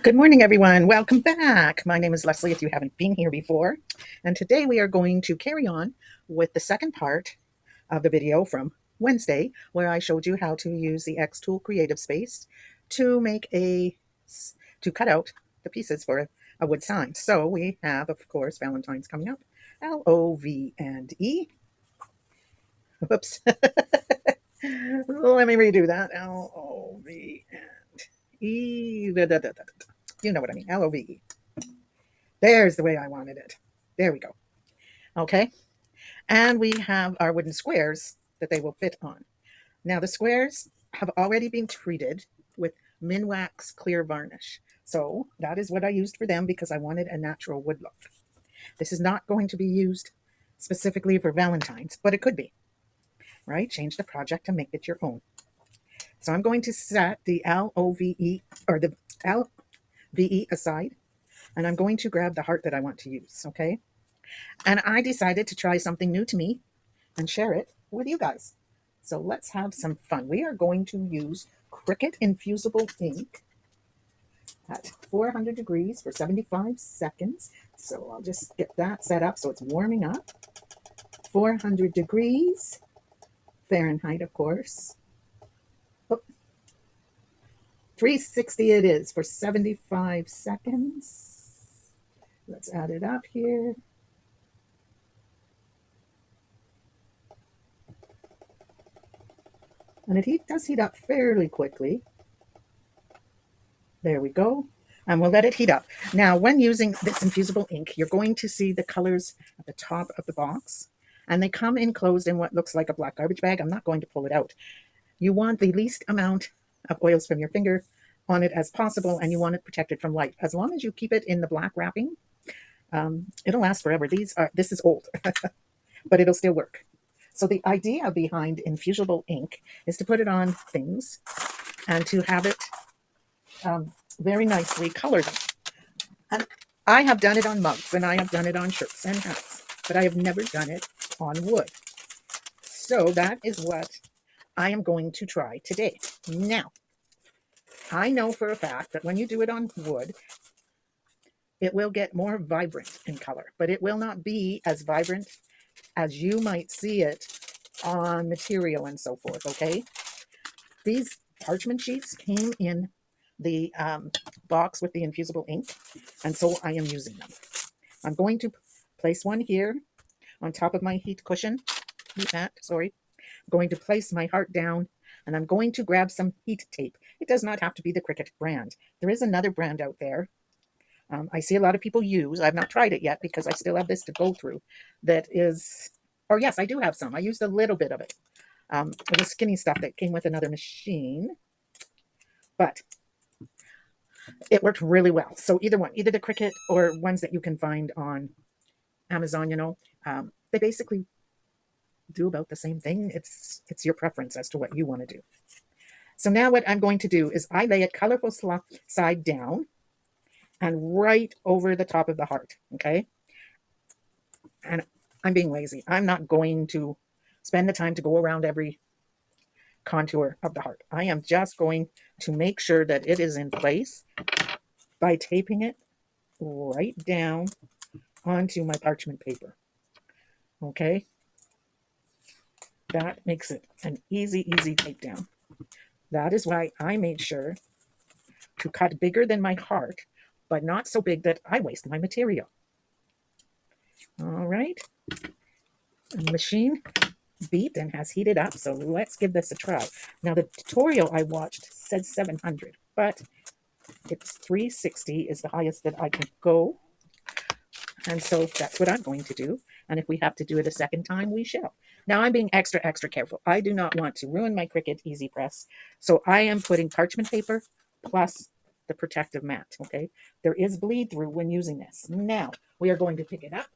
Good morning, everyone. Welcome back. My name is Leslie, if you haven't been here before. And today we are going to carry on with the second part of the video from Wednesday, where I showed you how to use the X Tool Creative Space to to cut out the pieces for a wood sign. So we have, of course, Valentine's coming up. L-O-V and E. Whoops. Let me redo that. L-O-V and E. You know what I mean. L-O-V-E. There's the way I wanted it. There we go. Okay. And we have our wooden squares that they will fit on. Now the squares have already been treated with Minwax clear varnish. So that is what I used for them because I wanted a natural wood look. This is not going to be used specifically for Valentine's, but it could be, right? Change the project and make it your own. So I'm going to set the LOVE or the LVE aside, and I'm going to grab the heart that I want to use, okay? And I decided to try something new to me and share it with you guys. So let's have some fun. We are going to use Cricut Infusible Ink at 400 degrees for 75 seconds. So I'll just get that set up so it's warming up. 400 degrees Fahrenheit, of course. Oh, 360 it is for 75 seconds. Let's add it up here. And it does heat up fairly quickly. There we go. And we'll let it heat up. Now, when using this infusible ink, you're going to see the colors at the top of the box. And they come enclosed in what looks like a black garbage bag. I'm not going to pull it out. You want the least amount of oils from your finger on it as possible, and you want it protected from light. As long as you keep it in the black wrapping, it'll last forever. This is old, but it'll still work. So the idea behind infusible ink is to put it on things and to have it very nicely colored. And I have done it on mugs and I have done it on shirts and hats, but I have never done it on wood. So that is what I am going to try today. Now, I know for a fact that when you do it on wood, it will get more vibrant in color, but it will not be as vibrant as you might see it on material and so forth, okay? These parchment sheets came in the box with the infusible ink, and so I am using them. I'm going to place one here on top of my heat mat, sorry. I'm going to place my heart down, and I'm going to grab some heat tape. It does not have to be the Cricut brand. There is another brand out there I see a lot of people use. I've not tried it yet because I still have this to go through. That is, or yes, I do have some. I used a little bit of it. It was skinny stuff that came with another machine, but it worked really well. So either one, either the Cricut or ones that you can find on Amazon, they basically do about the same thing. It's your preference as to what you want to do. So now what I'm going to do is I lay it colorful side down and right over the top of the heart, okay? And I'm being lazy. I'm not going to spend the time to go around every contour of the heart. I am just going to make sure that it is in place by taping it right down onto my parchment paper. Okay? That makes it an easy tape down. That is why I made sure to cut bigger than my heart, but not so big that I waste my material. All right. The machine beeped and has heated up, so let's give this a try. Now, the tutorial I watched said 700, but it's 360 is the highest that I can go. And so that's what I'm going to do. And if we have to do it a second time, we shall. Now I'm being extra careful. I do not want to ruin my Cricut Easy Press. So I am putting parchment paper plus the protective mat, okay? There is bleed through when using this. Now we are going to pick it up.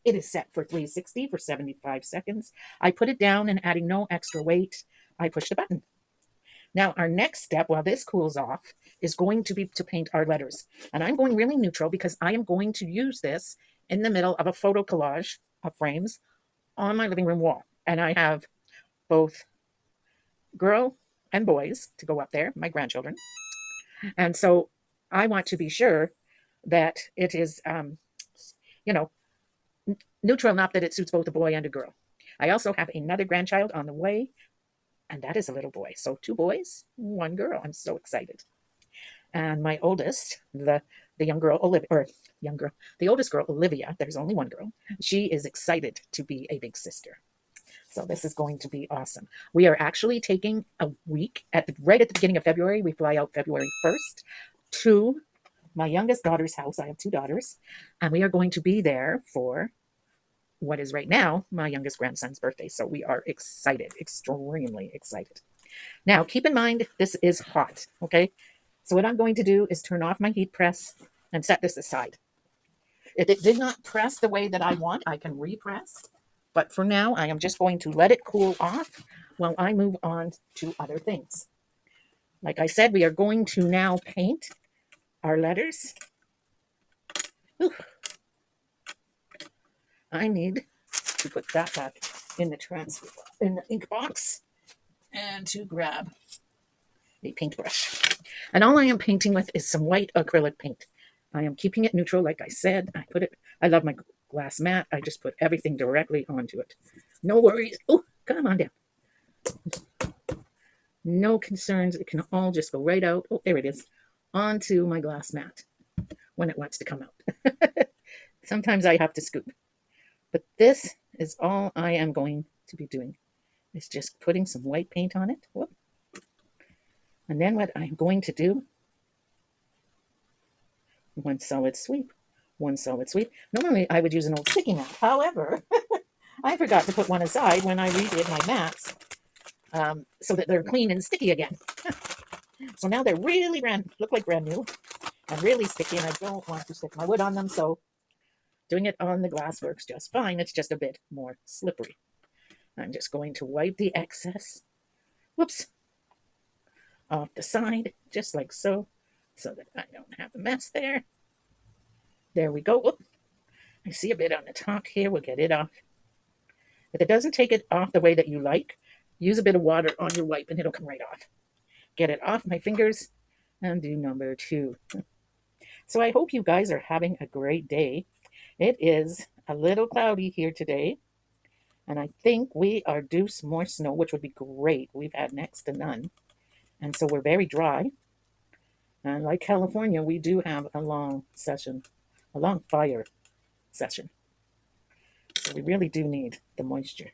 It is set for 360 for 75 seconds. I put it down and adding no extra weight, I push the button. Now our next step, while this cools off, is going to be to paint our letters. And I'm going really neutral because I am going to use this in the middle of a photo collage of frames on my living room wall. And I have both girl and boys to go up there, my grandchildren. And so I want to be sure that it is, you know, neutral enough that it suits both a boy and a girl. I also have another grandchild on the way, and that is a little boy. So 2 boys, 1 girl. I'm so excited. And my oldest, the young girl, Olivia, or young girl, the oldest girl, Olivia, there's only 1 girl. She is excited to be a big sister. So this is going to be awesome. We are actually taking a week right at the beginning of February. We fly out February 1st to my youngest daughter's house. I have 2 daughters, and we are going to be there for what is right now my youngest grandson's birthday. So we are excited, extremely excited. Now, keep in mind, this is hot, okay? So what I'm going to do is turn off my heat press and set this aside. If it did not press the way that I want, I can repress. But for now, I am just going to let it cool off while I move on to other things. Like I said, we are going to now paint our letters. Ooh, I need to put that back in the ink box and to grab a paintbrush. And all I am painting with is some white acrylic paint. I am keeping it neutral, like I said. I love my glass mat. I just put everything directly onto it. No worries. Oh, come on down. No concerns. It can all just go right out. Oh, there it is. Onto my glass mat when it wants to come out. Sometimes I have to scoop. But this is all I am going to be doing. Is just putting some white paint on it. Whoop. And then what I'm going to do, one solid sweep. Normally I would use an old sticky mat. However, I forgot to put one aside when I redid my mats so that they're clean and sticky again. So now they're really look like brand new and really sticky, and I don't want to stick my wood on them, so doing it on the glass works just fine. It's just a bit more slippery. I'm just going to wipe the excess, whoops, off the side, just like so that I don't have a mess there. There we go. Whoop. I see a bit on the top here. We'll get it off. If it doesn't take it off the way that you like, use a bit of water on your wipe and it'll come right off. Get it off my fingers and do number 2. So I hope you guys are having a great day. It is a little cloudy here today, and I think we are due some more snow, which would be great. We've had next to none, and so we're very dry. And like California, we do have a long fire session. So we really do need the moisture.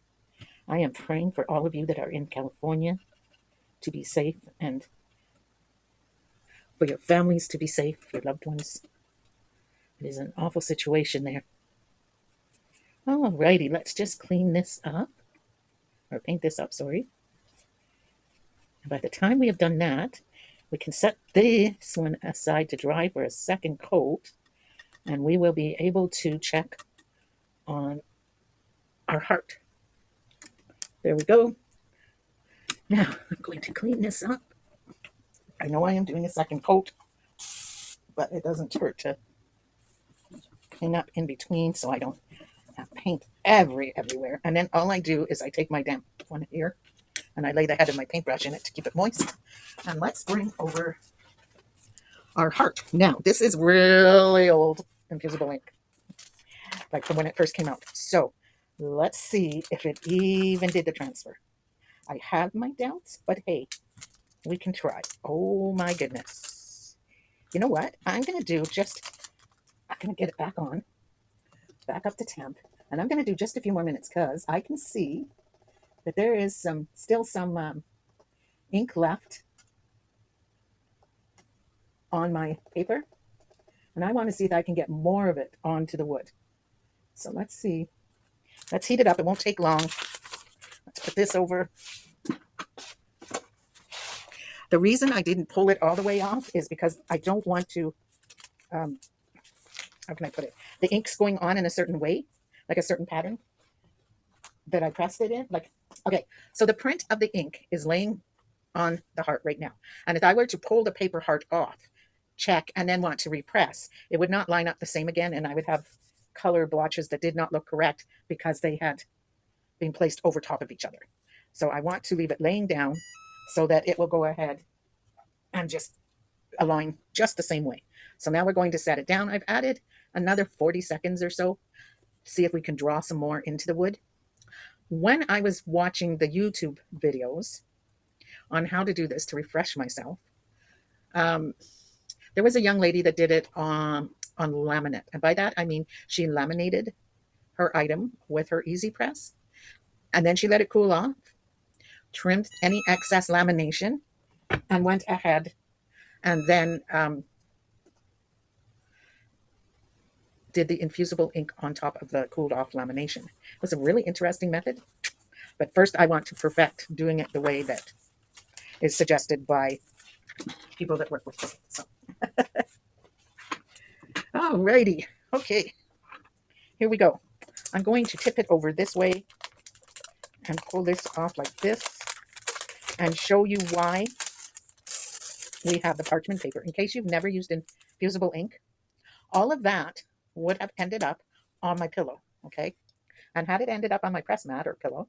I am praying for all of you that are in California to be safe, and for your families to be safe, your loved ones. It is an awful situation there. Alrighty, let's just clean this up, or paint this up, sorry. And by the time we have done that, we can set this one aside to dry for a second coat, and we will be able to check on our heart. There we go. Now, I'm going to clean this up. I know I am doing a second coat, but it doesn't hurt to clean up in between so I don't have paint everywhere. And then all I do is I take my damp one here and I lay the head of my paintbrush in it to keep it moist. And let's bring over our heart. Now, this is really old Infusible Ink, like from when it first came out. So let's see if it even did the transfer. I have my doubts, but hey, we can try. Oh my goodness. You know what? I'm going to get it back up to temp, and I'm going to do just a few more minutes because I can see that there is still some ink left on my paper, and I want to see if I can get more of it onto the wood. So let's see. Let's heat it up. It won't take long. Let's put this over. The reason I didn't pull it all the way off is because I don't want to, how can I put it? The ink's going on in a certain way, like a certain pattern that I pressed it in. Okay, so the print of the ink is laying on the heart right now. And if I were to pull the paper heart off, check, and then want to repress, it would not line up the same again, and I would have color blotches that did not look correct because they had been placed over top of each other. So I want to leave it laying down so that it will go ahead and just align just the same way. So now we're going to set it down. I've added another 40 seconds or so. See if we can draw some more into the wood. When I was watching the YouTube videos on how to do this to refresh myself, um, there was a young lady that did it on laminate. And by that, I mean she laminated her item with her easy press, and then she let it cool off, trimmed any excess lamination, and went ahead and then did the infusible ink on top of the cooled off lamination. It was a really interesting method. But first, I want to perfect doing it the way that is suggested by people that work with me. So, alrighty. Okay, here we go. I'm going to tip it over this way and pull this off like this and show you why we have the parchment paper. In case you've never used infusible ink, all of that would have ended up on my pillow, okay? And had it ended up on my press mat or pillow,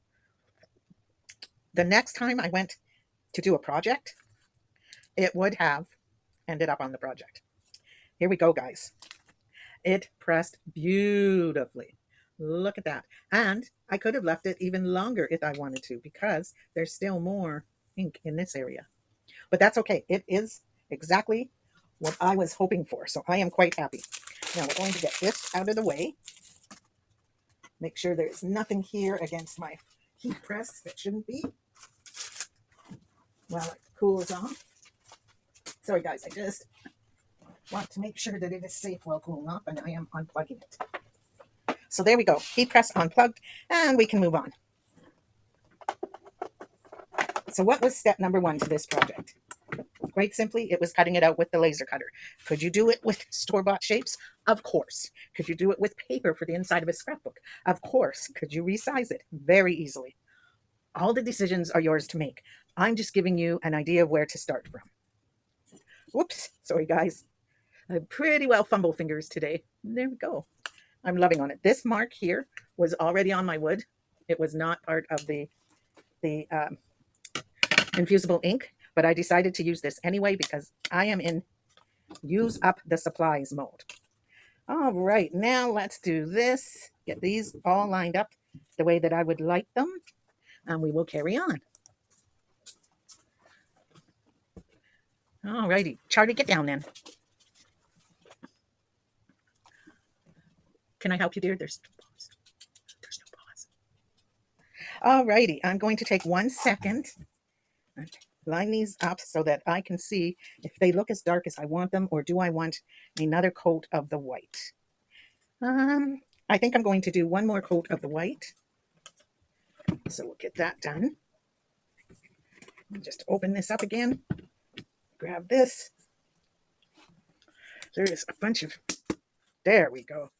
the next time I went to do a project, it would have ended up on the project. Here we go, guys. It pressed beautifully. Look at that. And I could have left it even longer if I wanted to, because there's still more ink in this area. But that's okay. It is exactly what I was hoping for. So I am quite happy. Now we're going to get this out of the way. Make sure there's nothing here against my heat press that shouldn't be while it cools off. Sorry guys, I just want to make sure that it is safe while cooling off, and I am unplugging it. So there we go. Heat press unplugged, and we can move on. So what was step number 1 to this project? Quite simply, it was cutting it out with the laser cutter. Could you do it with store-bought shapes? Of course. Could you do it with paper for the inside of a scrapbook? Of course. Could you resize it? Very easily. All the decisions are yours to make. I'm just giving you an idea of where to start from. Whoops. Sorry, guys. I have pretty well fumble fingers today. There we go. I'm loving on it. This mark here was already on my wood. It was not part of the infusible ink, but I decided to use this anyway because I am in use up the supplies mode. All right, now let's do this. Get these all lined up the way that I would like them, and we will carry on. All righty, Charlie, get down then. Can I help you, dear? There's no pause. There's no pause. All righty, I'm going to take 1 second and line these up so that I can see if they look as dark as I want them, or do I want another coat of the white. I think I'm going to do 1 more coat of the white. So we'll get that done. Just open this up again. Grab this. There's a bunch of, there we go.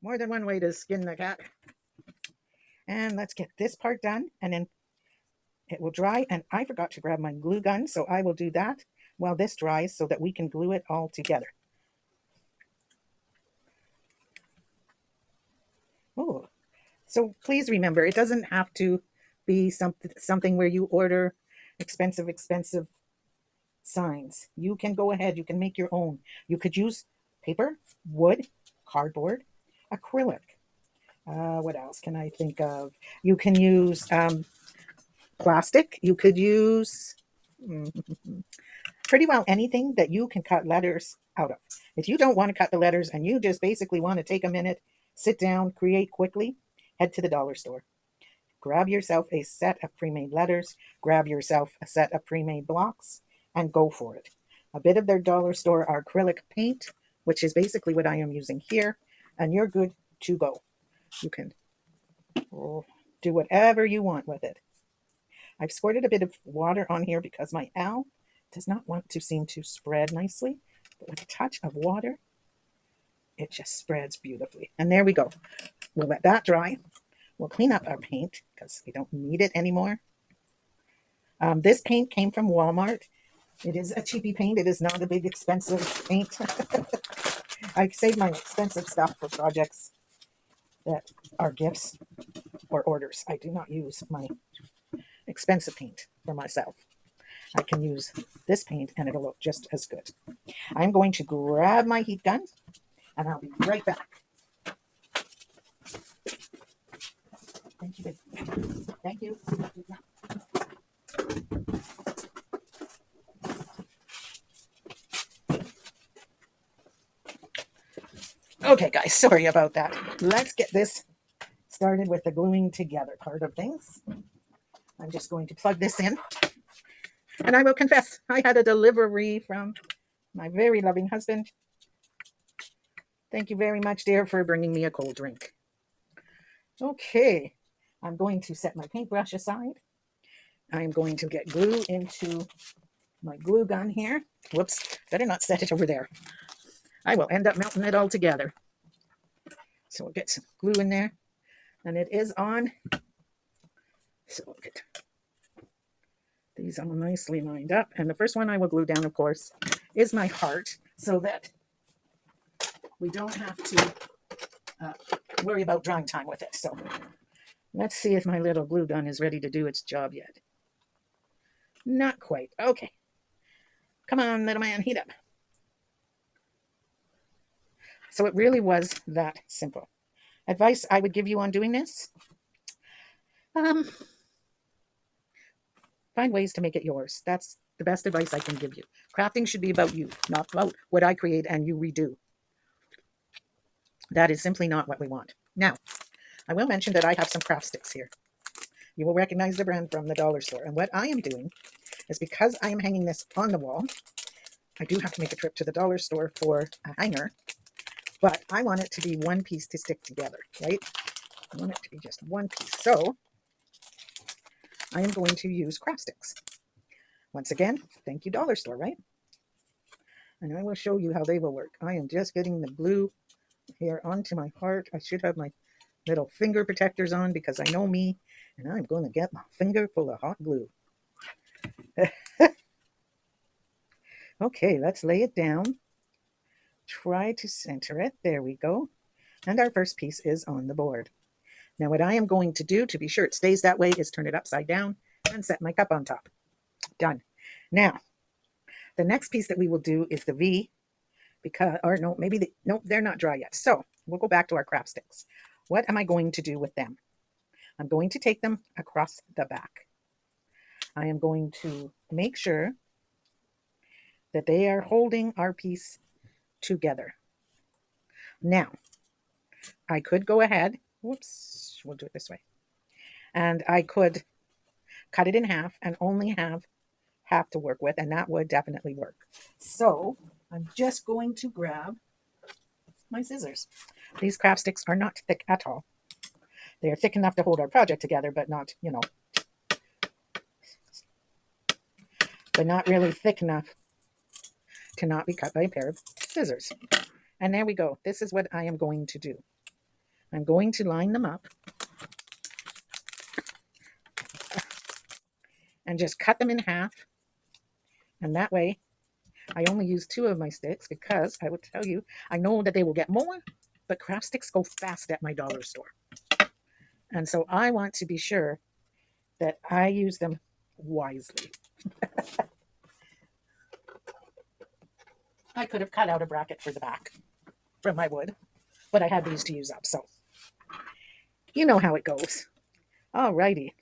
More than one way to skin the cat. And let's get this part done, and then it will dry. And I forgot to grab my glue gun, so I will do that while this dries so that we can glue it all together. Oh, so please remember, it doesn't have to be something where you order expensive signs. You can go ahead, you can make your own. You could use paper, wood, cardboard, acrylic. What else can I think of? You can use plastic. You could use pretty well anything that you can cut letters out of. If you don't want to cut the letters and you just basically want to take a minute, sit down, create quickly, head to the dollar store. Grab yourself a set of pre-made letters, grab yourself a set of pre-made blocks, and go for it. A bit of their dollar store acrylic paint, which is basically what I am using here, and you're good to go. You can do whatever you want with it. I've squirted a bit of water on here because my owl does not want to seem to spread nicely, but with a touch of water, it just spreads beautifully. And there we go. We'll let that dry. We'll clean up our paint because we don't need it anymore. This paint came from Walmart. It is a cheapy paint. It is not a big expensive paint. I save my expensive stuff for projects that are gifts or orders. I do not use my expensive paint for myself. I can use this paint and it'll look just as good. I'm going to grab my heat gun and I'll be right back. Thank you, babe. Thank you. Okay, guys, sorry about that. Let's get this started with the gluing together part of things. I'm just going to plug this in. And I will confess, I had a delivery from my very loving husband. Thank you very much, dear, for bringing me a cold drink. Okay, I'm going to set my paintbrush aside. I'm going to get glue into my glue gun here. Whoops, better not set it over there. I will end up melting it all together. So we'll get some glue in there. And it is on. So we'll get these all nicely lined up. And the first one I will glue down, of course, is my heart, so that we don't have to worry about drying time with it. So let's see if my little glue gun is ready to do its job yet. Not quite. Okay. Come on, little man, heat up. So it really was that simple. Advice I would give you on doing this? Find ways to make it yours. That's the best advice I can give you. Crafting should be about you, not about what I create and you redo. That is simply not what we want. Now, I will mention that I have some craft sticks here. You will recognize the brand from the dollar store. And what I am doing is, because I am hanging this on the wall, I do have to make a trip to the dollar store for a hanger, but I want it to be one piece to stick together, right? I want it to be just one piece. So I am going to use craft sticks. Once again, thank you, dollar store, right? And I will show you how they will work. I am just getting the glue here onto my heart. I should have my little finger protectors on because I know me, and I'm going to get my finger full of hot glue. Okay, let's lay it down. Try to center it. There we go. And our first piece is on the board. Now what I am going to do to be sure it stays that way is turn it upside down and set my cup on top. Done. Now, the next piece that we will do is the V, because, or no, maybe, no, they're not dry yet. So we'll go back to our craft sticks. What am I going to do with them? I'm going to take them across the back. I am going to make sure that they are holding our piece together. Now, I could go ahead, whoops, we'll do it this way. And I could cut it in half and only have half to work with, and that would definitely work. So I'm just going to grab my scissors. These craft sticks are not thick at all. They are thick enough to hold our project together, but not, you know, but not really thick enough to not be cut by a pair of scissors. And there we go. This is what I am going to do. I'm going to line them up and just cut them in half. And that way, I only use 2 of my sticks because I will tell you, I know that they will get more, but craft sticks go fast at my dollar store. And so I want to be sure that I use them wisely. I could have cut out a bracket for the back from my wood, but I had these to use up, so you know how it goes. All righty,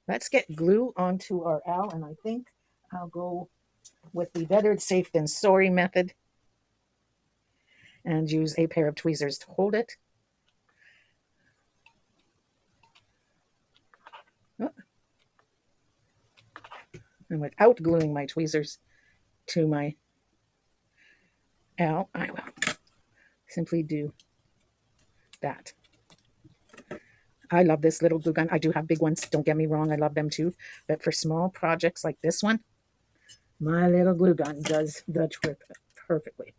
let's get glue onto our owl, and I think I'll go with the better safe than sorry method and use a pair of tweezers to hold it. And without gluing my tweezers to my owl, I will simply do that. I love this little glue gun. I do have big ones, don't get me wrong, I love them too. But for small projects like this one, my little glue gun does the trick perfectly.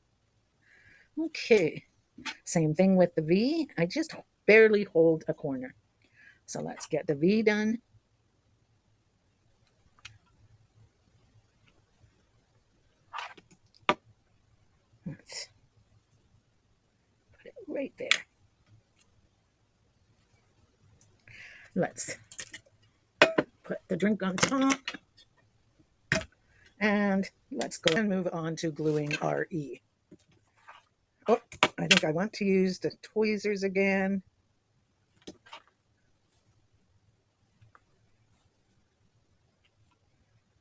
Okay, same thing with the V. I just barely hold a corner. So let's get the V done. Let's put it right there. Let's put the drink on top. And let's go and move on to gluing our E. Oh, I think I want to use the tweezers again.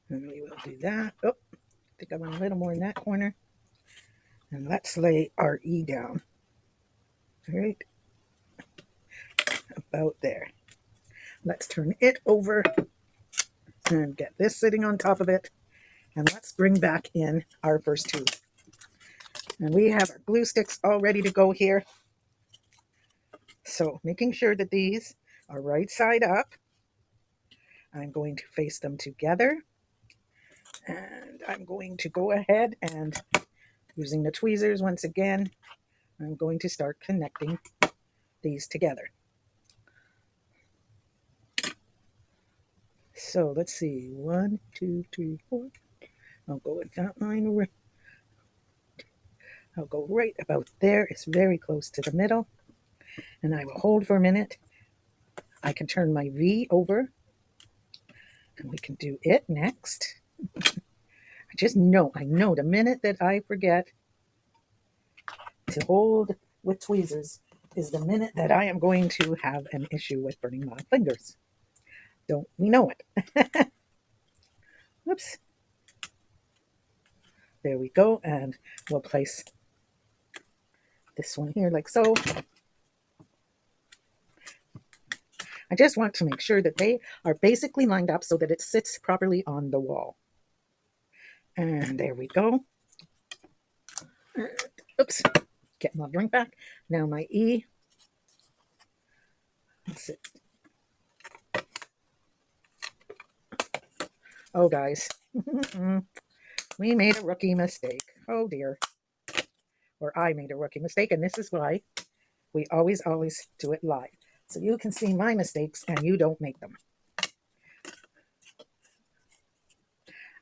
And we will do that. Oh, I think I want a little more in that corner. And let's lay our E down. Right about there. Let's turn it over and get this sitting on top of it. And let's bring back in our first two. And we have our glue sticks all ready to go here. So making sure that these are right side up. I'm going to face them together. And I'm going to go ahead and using the tweezers once again, I'm going to start connecting these together. So let's see, 1, 2, 3, 4. I'll go with that line. I'll go right about there. It's very close to the middle. And I will hold for a minute. I can turn my V over. And we can do it next. I know the minute that I forget to hold with tweezers is the minute that I am going to have an issue with burning my fingers. Don't we know it? Whoops. There we go. And we'll place this one here like so. I just want to make sure that they are basically lined up so that it sits properly on the wall. And there we go. Oops. Get my drink back. Now my E. That's it. Oh, guys. We made a rookie mistake. Oh, dear. Or I made a rookie mistake, and this is why we always do it live. So you can see my mistakes and you don't make them.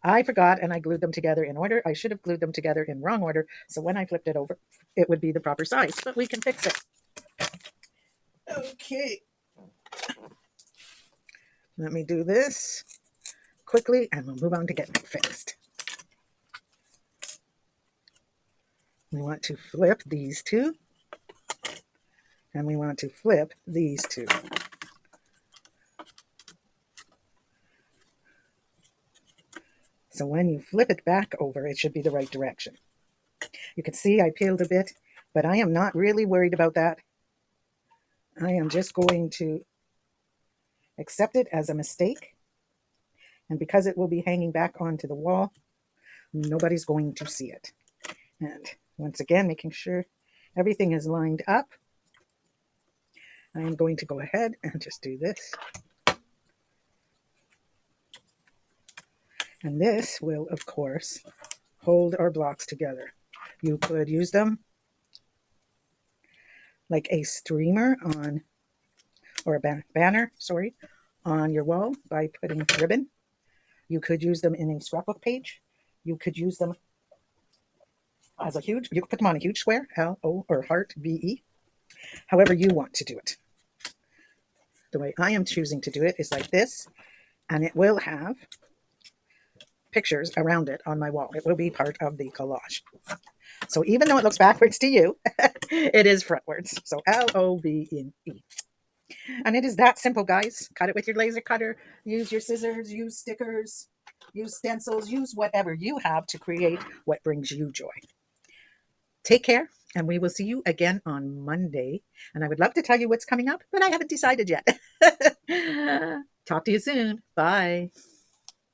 I forgot and I glued them together in order. I should have glued them together in wrong order. So when I flipped it over, it would be the proper size, but we can fix it. Okay. Let me do this quickly and we'll move on to getting it fixed. We want to flip these two. And we want to flip these two. So when you flip it back over, it should be the right direction. You can see I peeled a bit, but I am not really worried about that. I am just going to accept it as a mistake. And because it will be hanging back onto the wall, nobody's going to see it. And once again, making sure everything is lined up. I am going to go ahead and just do this. And this will, of course, hold our blocks together. You could use them like a streamer on, or a banner, on your wall by putting ribbon. You could use them in a scrapbook page. You could use them as you could put them on a huge square, L-O, or heart, V-E, however you want to do it. The way I am choosing to do it is like this, and it will have pictures around it on my wall. It will be part of the collage. So even though it looks backwards to you, it is frontwards. So L-O-V-E. And it is that simple, guys. Cut it with your laser cutter. Use your scissors. Use stickers. Use stencils. Use whatever you have to create what brings you joy. Take care, and we will see you again on Monday. And I would love to tell you what's coming up, but I haven't decided yet. Talk to you soon. Bye.